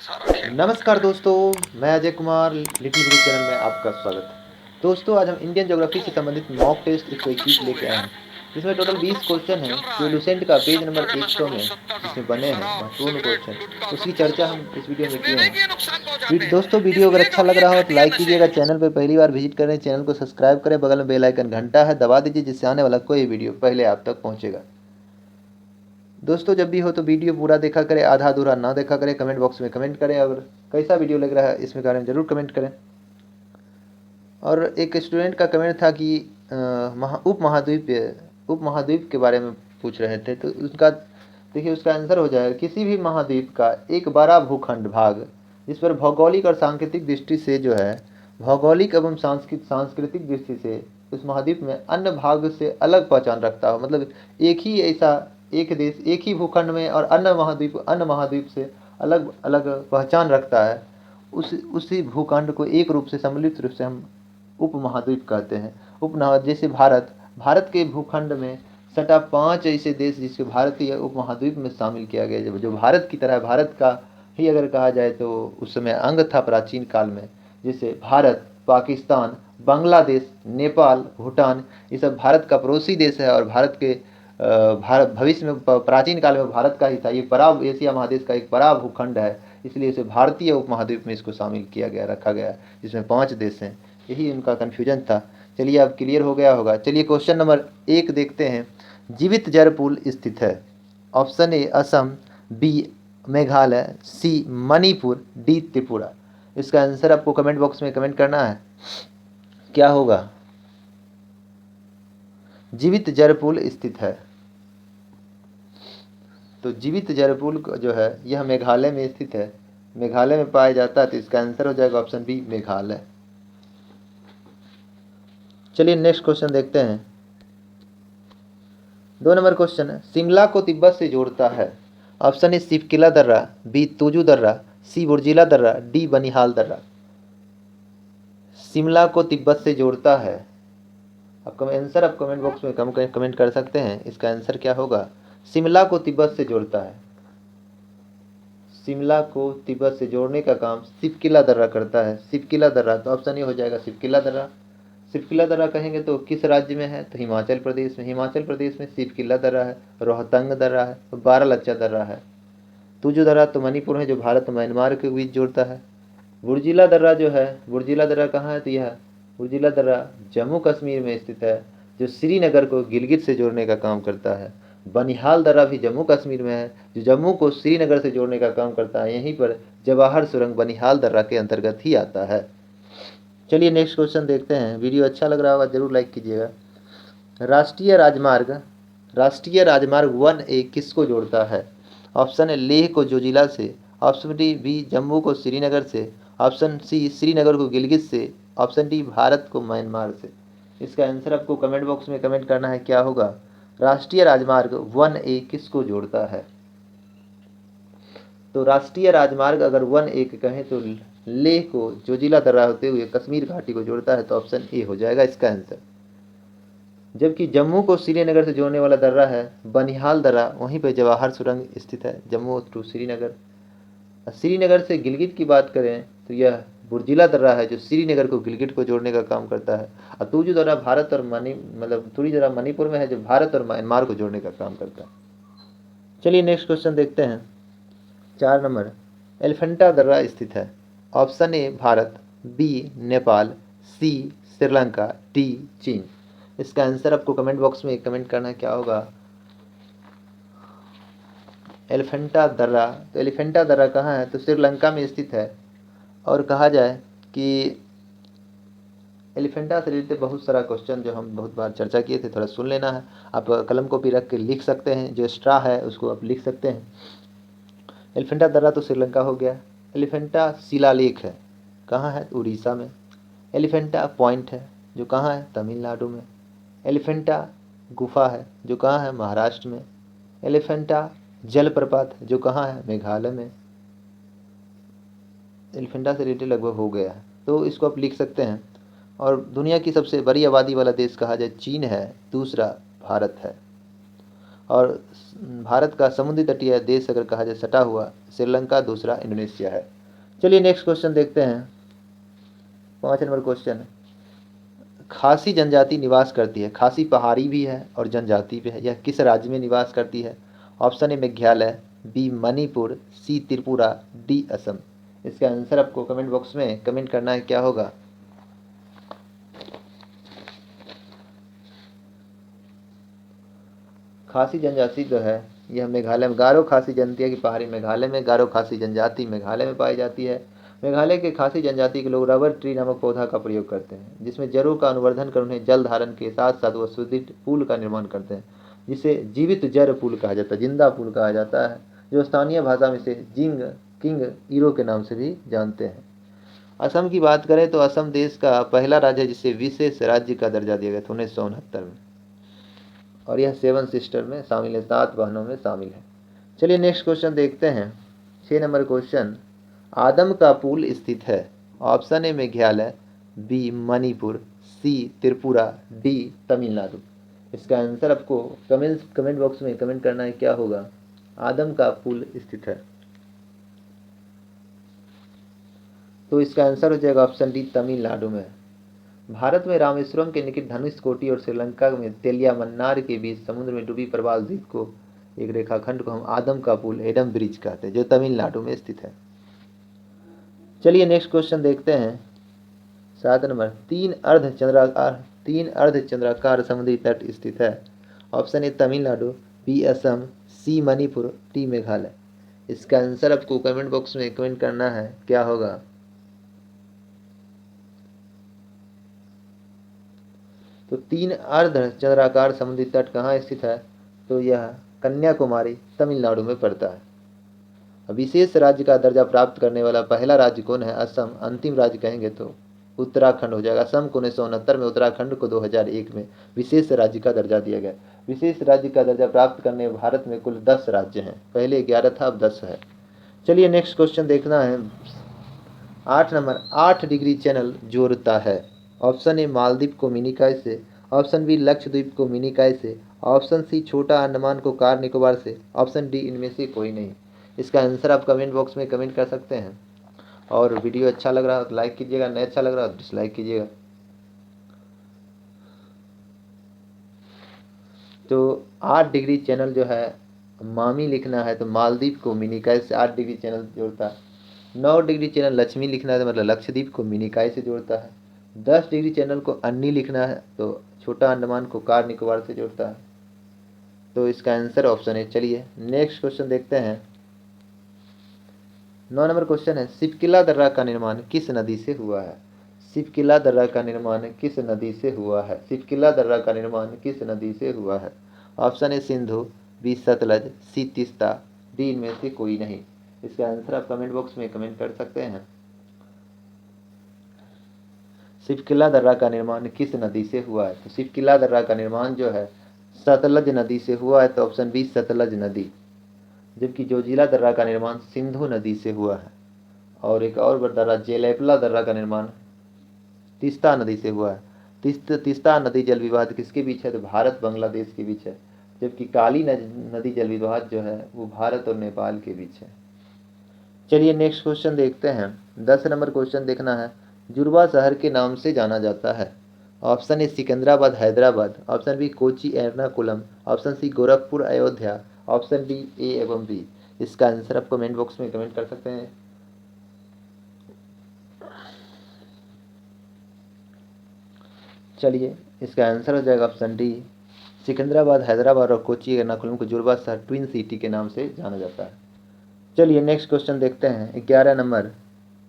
नमस्कार दोस्तों, मैं अजय कुमार लिटिल गुरु चैनल में आपका स्वागत है। दोस्तों, आज हम इंडियन ज्योग्राफी से संबंधित मॉक टेस्ट 121 लेके आए हैं, जिसमें टोटल 20 क्वेश्चन हैं जो लुसेंट का पेज नंबर 100 में जिसमें बने हैं महत्वपूर्ण क्वेश्चन, उसकी चर्चा हम इस वीडियो में किए हैं। दोस्तों, वीडियो अगर अच्छा लग रहा हो तो लाइक कीजिएगा, चैनल पर पहली बार विजिट करें चैनल को सब्सक्राइब करें, बगल में बेल आइकन घंटा है दबा दीजिए, जिससे आने वाला कोई वीडियो पहले आप तक पहुँचेगा। दोस्तों, जब भी हो तो वीडियो पूरा देखा करें, आधा अधूरा ना देखा करें। कमेंट बॉक्स में कमेंट करें और कैसा वीडियो लग रहा है इसमें बारे में ज़रूर कमेंट करें। और एक स्टूडेंट का कमेंट था कि उपमहाद्वीप के बारे में पूछ रहे थे, तो उसका देखिए उसका आंसर हो जाएगा किसी भी महाद्वीप का एक बड़ा भूखंड भाग जिस पर भौगोलिक और सांकेतिक दृष्टि से जो है भौगोलिक एवं सांस्कृतिक दृष्टि से उस महाद्वीप में अन्य भाग से अलग पहचान रखता हो। मतलब एक ही ऐसा एक देश एक ही भूखंड में और अन्य महाद्वीप से अलग अलग पहचान रखता है, उसी भूखंड को एक रूप से सम्मिलित रूप से हम उपमहाद्वीप कहते हैं। उपमहाद्वीप जैसे भारत के भूखंड में सटा 5 ऐसे देश जिसके भारतीय उपमहाद्वीप में शामिल किया गया, जो भारत की तरह भारत का ही अगर कहा जाए तो उस समय अंग था प्राचीन काल में। जैसे भारत, पाकिस्तान, बांग्लादेश, नेपाल, भूटान, ये सब भारत का पड़ोसी देश है और भारत के भारत भविष्य में प्राचीन काल में भारत का ही था। ये बड़ा एशिया महादेश का एक बड़ा भूखंड है, इसलिए इसे भारतीय उपमहाद्वीप में इसको शामिल किया गया, रखा गया, जिसमें 5 देश हैं। यही उनका कन्फ्यूजन था। चलिए अब क्लियर हो गया होगा। चलिए क्वेश्चन नंबर 1 देखते हैं। जीवित जरपुल स्थित है। Option A Assam, B Meghalaya, C Manipur, D Tripura. इसका आंसर आपको कमेंट बॉक्स में कमेंट करना है। क्या होगा? जीवित जरपुल स्थित है। तो जीवित जरपुल जो है यह मेघालय में स्थित है, मेघालय में पाया जाता है, तो इसका आंसर हो जाएगा ऑप्शन बी मेघालय। चलिए नेक्स्ट क्वेश्चन देखते हैं। 2 नंबर क्वेश्चन है, शिमला को तिब्बत से जोड़ता है। ऑप्शन ए सिपकिला दर्रा, बी तुजू दर्रा, सी बुर्जिला दर्रा, डी बनिहाल दर्रा। शिमला को तिब्बत से जोड़ता है। आप आंसर आप कमेंट बॉक्स में कमेंट कर सकते हैं। इसका आंसर क्या होगा? शिमला को तिब्बत से जोड़ता है। शिमला को तिब्बत से जोड़ने का काम सिपकिला दर्रा करता है। सिपकिला दर्रा, तो ऑप्शन ए हो जाएगा सिपकिला दर्रा। सिपकिला दर्रा कहेंगे तो किस राज्य में है? तो हिमाचल प्रदेश में। हिमाचल प्रदेश में सिपकिला दर्रा है, रोहतांग दर्रा है, बारालाचा दर्रा है। तुजू दर्रा तो मणिपुर है, जो भारत और म्यांमार के बीच जोड़ता है। बुर्जिला दर्रा जो है, बुर्जिला दर्रा कहाँ है? तो यह बुर्जिला दर्रा जम्मू कश्मीर में स्थित है, जो श्रीनगर को गिलगित से जोड़ने का काम करता है। बनिहाल दर्रा भी जम्मू कश्मीर में है, जो जम्मू को श्रीनगर से जोड़ने का काम करता है। यहीं पर जवाहर सुरंग बनिहाल दर्रा के अंतर्गत ही आता है। चलिए नेक्स्ट क्वेश्चन देखते हैं। वीडियो अच्छा लग रहा होगा जरूर लाइक कीजिएगा। राष्ट्रीय राजमार्ग 1A किसको जोड़ता है? ऑप्शन ए लेह को जोजिला से, ऑप्शन डी बी जम्मू को श्रीनगर से, ऑप्शन सी श्रीनगर को गिलगित से, ऑप्शन डी भारत को म्यांमार से। इसका आंसर आपको कमेंट बॉक्स में कमेंट करना है। क्या होगा? राष्ट्रीय राजमार्ग 1A किसको जोड़ता है? तो राष्ट्रीय राजमार्ग अगर 1A कहें तो लेह को जोजिला दर्रा होते हुए कश्मीर घाटी को जोड़ता है, तो ऑप्शन ए हो जाएगा इसका आंसर। जबकि जम्मू को श्रीनगर से जोड़ने वाला दर्रा है बनिहाल दर्रा, वहीं पर जवाहर सुरंग स्थित है, जम्मू टू श्रीनगर। श्रीनगर से गिलगित की बात करें तो यह बुर्जिला दर्रा है, जो श्रीनगर को गिलगित को जोड़ने का काम करता है। और तुजू दर्रा भारत और तुरी दर्रा मणिपुर में है, जो भारत और म्यांमार को जोड़ने का काम करता है। चलिए नेक्स्ट क्वेश्चन देखते हैं। 4 नंबर, एलिफेंटा दर्रा स्थित है। Option A Bharat, B Nepal, C Sri Lanka, D चीन। इसका आंसर आपको कमेंट बॉक्स में कमेंट करना है। क्या होगा? एलिफेंटा दर्रा, तो एलिफेंटा दर्रा कहाँ है? तो श्रीलंका में स्थित है। और कहा जाए कि एलिफेंटा से रिलेटेड बहुत सारा क्वेश्चन जो हम बहुत बार चर्चा किए थे, थोड़ा सुन लेना है। आप कलम कॉपी रख के लिख सकते हैं, जो एक्स्ट्रा है उसको आप लिख सकते हैं। एलिफेंटा दर्रा तो श्रीलंका हो गया। एलिफेंटा शिलालेख है, कहाँ है? उड़ीसा में। एलिफेंटा पॉइंट है, जो कहाँ है? तमिलनाडु में। एलिफेंटा गुफा है, जो कहाँ है? महाराष्ट्र में। एलिफेंटा जलप्रपात है, जो कहाँ है? मेघालय में। एलिफेंटा से रिलेटेड लगभग हो गया है, तो इसको आप लिख सकते हैं। और दुनिया की सबसे बड़ी आबादी वाला देश कहा जाए चीन है, दूसरा भारत है। और भारत का समुद्री तटीय देश अगर कहा जाए सटा हुआ श्रीलंका, दूसरा इंडोनेशिया है। चलिए नेक्स्ट क्वेश्चन देखते हैं। 5 नंबर क्वेश्चन, खासी जनजाति निवास करती है, खासी पहाड़ी भी है और जनजाति भी है, यह किस राज्य में निवास करती है? Option A Meghalaya, B Manipur, C Tripura, D Assam. इसका आंसर आपको कमेंट बॉक्स में कमेंट करना है, क्या होगा? खासी जनजाति जो है यह मेघालय में, गारो खासी जनजाति की पहाड़ी मेघालय में, गारो खासी जनजाति मेघालय में पाई जाती है। मेघालय के खासी जनजाति के लोग रबर ट्री नामक पौधा का प्रयोग करते हैं, जिसमें जड़ों का अनुवर्धन कर उन्हें जल धारण के साथ साथ वह सुदृढ़ पुल का निर्माण करते हैं, जिसे जीवित जड़ पुल कहा जाता है, जिंदा पुल कहा जाता है, जो स्थानीय भाषा में इसे जिंग किंग ईरो के नाम से भी जानते हैं। असम की बात करें तो असम देश का पहला राज्य है जिसे विशेष राज्य का दर्जा दिया गया था 1969 में, और यह 7 सिस्टर में शामिल है, 7 बहनों में शामिल है। चलिए नेक्स्ट क्वेश्चन देखते हैं। 6 नंबर क्वेश्चन, आदम का पुल स्थित है? Option A Meghalaya, B Manipur, C Tripura, D Tamil Nadu. इसका आंसर आपको कमेंट बॉक्स में कमेंट करना है, क्या होगा? आदम का पुल स्थित है, तो इसका आंसर हो जाएगा ऑप्शन डी तमिलनाडु में। भारत में रामेश्वरम के निकट धनुषकोटी और श्रीलंका में तेलियामन्नार के बीच समुद्र में डूबी प्रवाल द्वीप को, एक रेखाखंड को हम आदम का पुल एडम ब्रिज कहते हैं, जो तमिलनाडु में स्थित है। चलिए नेक्स्ट क्वेश्चन देखते हैं। 7 नंबर, तीन अर्धचंद्राकार समुद्री तट स्थित है? Option A Tamil Nadu, B Assam, C Manipur, D Meghalaya. इसका आंसर आपको कमेंट बॉक्स में कमेंट करना है, क्या होगा? तो 3 अर्धचंद्राकार समुद्री तट कहाँ स्थित है? तो यह कन्याकुमारी तमिलनाडु में पड़ता है। विशेष राज्य का दर्जा प्राप्त करने वाला पहला राज्य कौन है? असम। अंतिम राज्य कहेंगे तो उत्तराखंड हो जाएगा। असम को 1969 में, उत्तराखंड को 2001 में विशेष राज्य का दर्जा दिया गया। विशेष राज्य का दर्जा प्राप्त करने भारत में कुल 10 राज्य हैं, पहले 11 था, अब 10 है। चलिए नेक्स्ट क्वेश्चन देखना है। 8 नंबर, 8 डिग्री चैनल जोड़ता है? ऑप्शन ए मालदीव को मिनिकॉय से, ऑप्शन बी लक्षद्वीप को मिनिकॉय से, ऑप्शन सी छोटा अंडमान को कार निकोबार से, ऑप्शन डी इनमें से कोई नहीं। इसका आंसर आप कमेंट बॉक्स में कमेंट कर सकते हैं, और वीडियो अच्छा लग रहा हो तो लाइक कीजिएगा, नहीं अच्छा लग रहा हो तो डिसलाइक कीजिएगा। तो 8 डिग्री चैनल जो है मामी लिखना है तो मालदीव को मिनिकॉय से 8 डिग्री चैनल जोड़ता है। 9 डिग्री चैनल लक्ष्मी लिखना है तो मतलब लक्षद्वीप को मिनिकॉय से जोड़ता है। 10 डिग्री चैनल को अन्नी लिखना है तो छोटा अंडमान को कार निकोबार से जोड़ता है। तो इसका आंसर ऑप्शन है। चलिए नेक्स्ट क्वेश्चन देखते हैं। 9 नंबर क्वेश्चन है, सिपकिला दर्रा का निर्माण किस नदी से हुआ है? सिपकिला दर्रा का निर्माण किस नदी से हुआ है? सिपकिला दर्रा का निर्माण किस नदी से हुआ है? Option A Sindhu, B Sutlej, C Teesta, D इनमें से कोई नहीं। इसका आंसर आप कमेंट बॉक्स में कमेंट कर सकते हैं। सिपकिला दर्रा का निर्माण किस नदी से हुआ है? तो सिपकिला दर्रा का निर्माण जो है सतलज नदी से हुआ है, तो ऑप्शन बी सतलज नदी। जबकि जोजिला दर्रा का निर्माण सिंधु नदी से हुआ है। और एक और दर्रा जेलेपला दर्रा का निर्माण तीस्ता नदी से हुआ है। तीस्ता नदी जल विवाद किसके बीच है? तो भारत बांग्लादेश के बीच है। जबकि काली नदी जल विवाद जो है वो भारत और नेपाल के बीच है। चलिए नेक्स्ट क्वेश्चन देखते हैं। 10 नंबर क्वेश्चन देखना है, जुड़वा शहर के नाम से जाना जाता है? Option A Secunderabad Hyderabad, option B Kochi Ernakulam, option C Gorakhpur Ayodhya, option D A एवं बी। इसका आंसर आप कमेंट बॉक्स में कमेंट कर सकते हैं। चलिए इसका आंसर हो जाएगा ऑप्शन डी, सिकंदराबाद हैदराबाद और कोची एर्नाकुलम को जुड़वा शहर ट्विन सिटी के नाम से जाना जाता है। चलिए नेक्स्ट क्वेश्चन देखते हैं। 11 नंबर,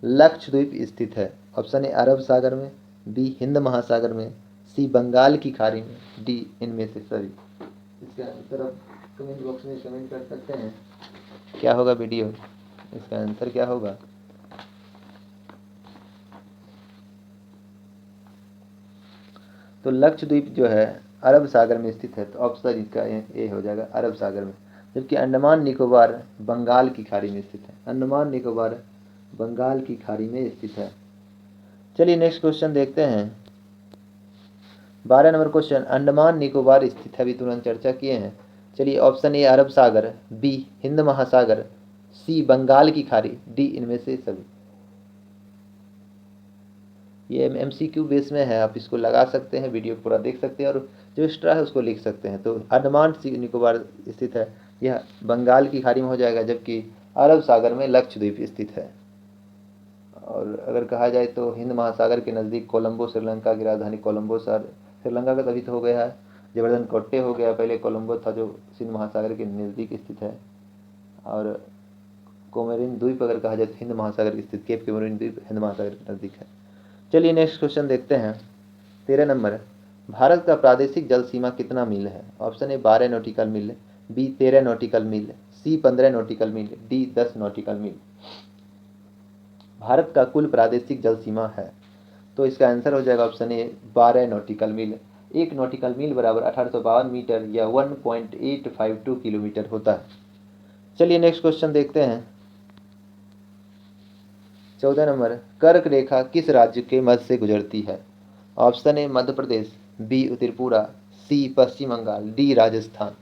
लक्षद्वीप स्थित है? ऑप्शन ए अरब सागर में, बी हिंद महासागर में, सी बंगाल की खाड़ी में, डी इनमें से सभी। इसका आंसर आप कमेंट बॉक्स में कमेंट कर सकते हैं, क्या होगा वीडियो? इसका आंसर क्या होगा? तो लक्षद्वीप जो है अरब सागर में स्थित है, तो ऑप्शन इसका ए हो जाएगा, अरब सागर में। जबकि अंडमान निकोबार बंगाल की खाड़ी में स्थित है। अंडमान निकोबार बंगाल की खाड़ी में स्थित है। चलिए नेक्स्ट क्वेश्चन देखते हैं। 12 नंबर क्वेश्चन, अंडमान निकोबार स्थित है, अभी तुरंत चर्चा किए हैं। चलिए ऑप्शन ए अरब सागर, बी हिंद महासागर, सी बंगाल की खाड़ी, डी इनमें से सभी। ये MCQ बेस में है, आप इसको लगा सकते हैं, वीडियो पूरा देख सकते हैं और जो एक्स्ट्रा है उसको लिख सकते हैं। तो अंडमान निकोबार स्थित है, यह बंगाल की खाड़ी में हो जाएगा, जबकि अरब सागर में लक्षद्वीप स्थित है। और अगर कहा जाए तो हिंद महासागर के नज़दीक कोलंबो, श्रीलंका की राजधानी कोलंबो शहर, श्रीलंका का तभी तो हो गया है, जबरदन कोट्टे हो गया, पहले कोलंबो था जो हिंद महासागर के नज़दीक स्थित है। और कोमोरिन द्वीप अगर कहा जाए तो हिंद महासागर की स्थित केप कोमोरिन द्वीप हिंद महासागर के नज़दीक है। चलिए नेक्स्ट क्वेश्चन देखते हैं। 13 नंबर, भारत का प्रादेशिक जल सीमा कितना मील है? ऑप्शन ए 12 नॉटिकल मील, बी 13 नॉटिकल मील, सी 15 नॉटिकल मील, डी 10 नॉटिकल मील। भारत का कुल प्रादेशिक जल सीमा है, तो इसका आंसर हो जाएगा ऑप्शन ए 12 नॉटिकल मील। एक नॉटिकल मील बराबर 1852 मीटर या 1.852 किलोमीटर होता है। चलिए नेक्स्ट क्वेश्चन देखते हैं। 14 नंबर, कर्क रेखा किस राज्य के मध्य से गुजरती है? Option A Madhya Pradesh, B Tripura, C Paschim Bengal, D Rajasthan.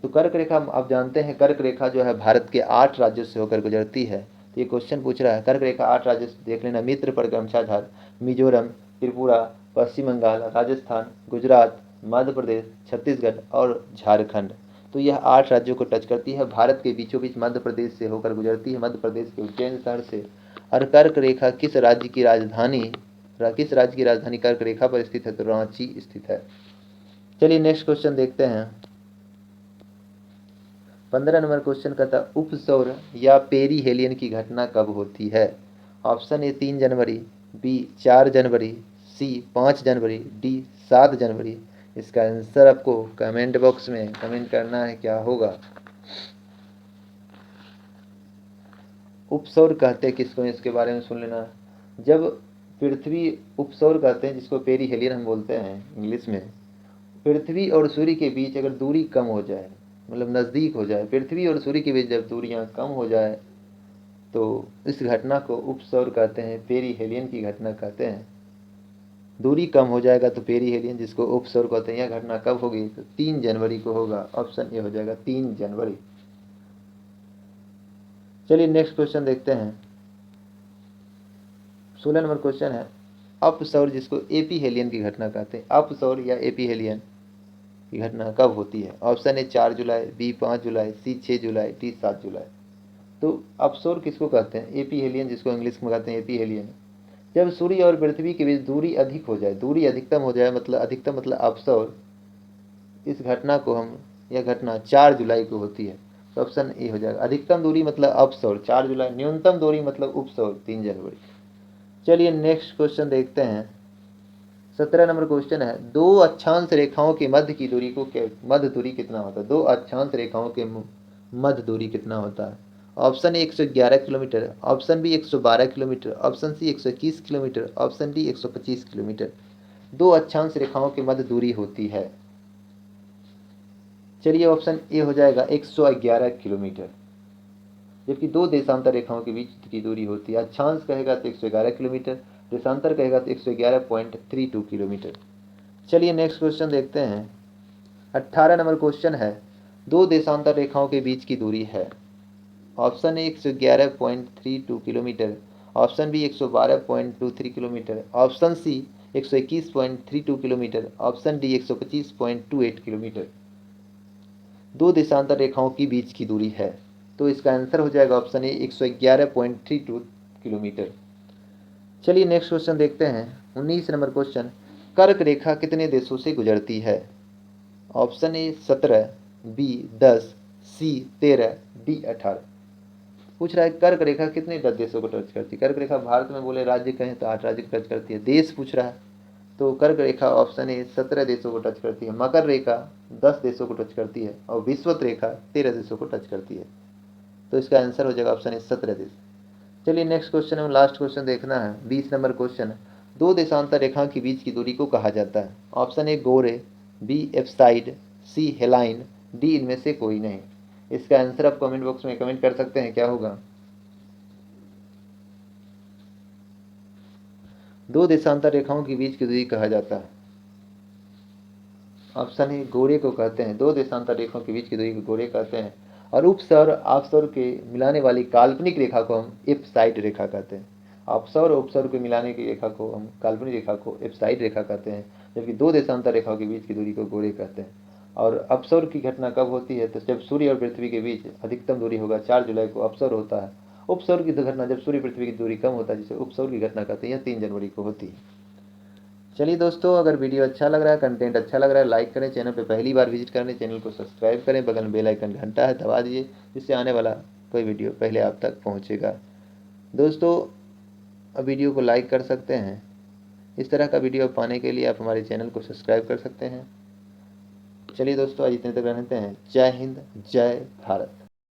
तो कर्क रेखा आप जानते हैं, कर्क रेखा जो है भारत के 8 राज्यों से होकर गुजरती है। तो ये क्वेश्चन पूछ रहा है कर्क रेखा 8 राज्य से देख लेना, मित्र परगमशाधार, मिजोरम, त्रिपुरा, पश्चिम बंगाल, राजस्थान, गुजरात, मध्य प्रदेश, छत्तीसगढ़ और झारखंड। तो यह 8 राज्यों को टच करती है, भारत के बीचों बीच मध्य प्रदेश से होकर गुजरती है, मध्य प्रदेश के उज्जैन शहर से। और कर्क रेखा किस राज्य की राजधानी कर्क रेखा पर स्थित है? तो रांची स्थित है। चलिए नेक्स्ट क्वेश्चन देखते हैं। 15 नंबर क्वेश्चन का था उपसौर या पेरीहेलियन की घटना कब होती है? ऑप्शन ए 3 जनवरी, बी 4 जनवरी, सी 5 जनवरी, डी 7 जनवरी। इसका आंसर आपको कमेंट बॉक्स में कमेंट करना है, क्या होगा? उपसौर कहते हैं किसको, इसके बारे में सुन लेना। जब पृथ्वी, उपसौर कहते हैं जिसको पेरीहेलियन हम बोलते हैं इंग्लिश में, पृथ्वी और सूर्य के बीच अगर दूरी कम हो जाए, मतलब नज़दीक हो जाए, पृथ्वी और सूर्य के बीच जब दूरियां कम हो जाए तो इस घटना को उपसौर कहते हैं, पेरीहेलियन की घटना कहते हैं। दूरी कम हो जाएगा तो पेरीहेलियन, जिसको उपसौर कहते हैं। यह घटना कब होगी? तो 3 जनवरी को होगा, ऑप्शन ए हो जाएगा 3 जनवरी। चलिए नेक्स्ट क्वेश्चन देखते हैं। 16 नंबर क्वेश्चन है अपसौर जिसको एपीहेलियन की घटना कहते हैं, अपसौर या एपीहेलियन की घटना कब होती है? ऑप्शन ए 4 जुलाई, बी 5 जुलाई, सी 6 जुलाई, डी 7 जुलाई। तो अपसौर किसको कहते हैं? एपीहेलियन, जिसको इंग्लिश में कहते हैं एपीहेलियन। जब सूर्य और पृथ्वी के बीच दूरी अधिक हो जाए, दूरी अधिकतम हो जाए, मतलब अधिकतम मतलब अपसौर, इस घटना को हम, यह घटना 4 जुलाई को होती है। तो ऑप्शन ए हो जाएगा। अधिकतम दूरी मतलब अपसौर 4 जुलाई, न्यूनतम दूरी मतलब उपसौर 3 जनवरी। चलिए नेक्स्ट क्वेश्चन देखते हैं। 17 नंबर क्वेश्चन है दो अक्षांश रेखाओं के मध्य की दूरी को मध्य दूरी कितना होता है? दो अक्षांश रेखाओं के मध्य दूरी कितना होता है? Option A 111 kilometre, option B 112 kilometre, option C 121 kilometre, option D 125 kilometre. दो अक्षांश रेखाओं के मध्य दूरी होती है। चलिए ऑप्शन ए हो जाएगा 111 किलोमीटर, जबकि दो देशांतर रेखाओं के बीच की दूरी होती है। अक्षांश कहेगा तो 111 किलोमीटर, देशांतर कहेगा तो 111.32 किलोमीटर। चलिए नेक्स्ट क्वेश्चन देखते हैं। 18 नंबर क्वेश्चन है दो देशांतर रेखाओं के बीच की दूरी है। Option A 111.32 kilometre, option B 112.23 kilometre, option C 121.32 kilometre, option D 125.28 kilometre. दो देशांतर रेखाओं के बीच की दूरी है, तो इसका आंसर हो जाएगा ऑप्शन ए 111.32 किलोमीटर। चलिए नेक्स्ट क्वेश्चन देखते हैं। 19 नंबर क्वेश्चन, कर्क रेखा कितने देशों से गुजरती है? Option A 17, B 10, C 13, D 18। पूछ रहा है कर्क रेखा कितने देशों को टच करती है? कर्क रेखा भारत में बोले राज्य कहें तो 8 राज्य को टच करती है। देश पूछ रहा है तो कर्क रेखा ऑप्शन ए 17 देशों को टच करती है, मकर रेखा 10 देशों को टच करती है और विषुवत रेखा 13 देशों को टच करती है। तो इसका आंसर हो जाएगा ऑप्शन ए 17 देश। चलिए नेक्स्ट क्वेश्चन में लास्ट क्वेश्चन देखना है। 20 नंबर क्वेश्चन, दो देशांतर रेखा के बीच की दूरी को कहा जाता है? ऑप्शन ए गोरे, बी एप्साइड, सी हेलाइन, डी इनमें से कोई नहीं। इसका आंसर आप कमेंट बॉक्स में कमेंट कर सकते हैं, क्या होगा? दो देशांतर रेखाओं के बीच की दूरी कहा जाता है। ऑप्शन ही गोरे को कहते हैं। दो देशांतर रेखाओं के बीच की दूरी को गोरे कहते हैं। और उपसौर ऑफशोर के मिलाने वाली काल्पनिक रेखा को हम एप्साइड रेखा कहते हैं। ऑफशोर और उपसौर के मिलाने की रेखा को हम काल्पनिक रेखा को एप्साइड रेखा कहते हैं, जबकि दो देशांतर रेखाओं के बीच की दूरी को गोरे कहते हैं। और अपसौर की घटना कब होती है? तो जब सूर्य और पृथ्वी के बीच अधिकतम दूरी होगा, 4 जुलाई को अपसौर होता है। उपसौर की घटना जब सूर्य पृथ्वी की दूरी कम होता है, जिसे उपसौर की घटना कहते हैं, यह 3 जनवरी को होती है। चलिए दोस्तों, अगर वीडियो अच्छा लग रहा है, कंटेंट अच्छा लग रहा है, लाइक करें। चैनल पे पहली बार विजिट करने चैनल को सब्सक्राइब करें। बगल में बेल आइकन घंटा है, दबा दीजिए, जिससे आने वाला कोई वीडियो पहले आप तक पहुंचेगा। दोस्तों, वीडियो को लाइक कर सकते हैं। इस तरह का वीडियो पाने के लिए आप हमारे चैनल को सब्सक्राइब कर सकते हैं। चलिए दोस्तों, आज इतने तक रहते हैं। जय हिंद, जय भारत।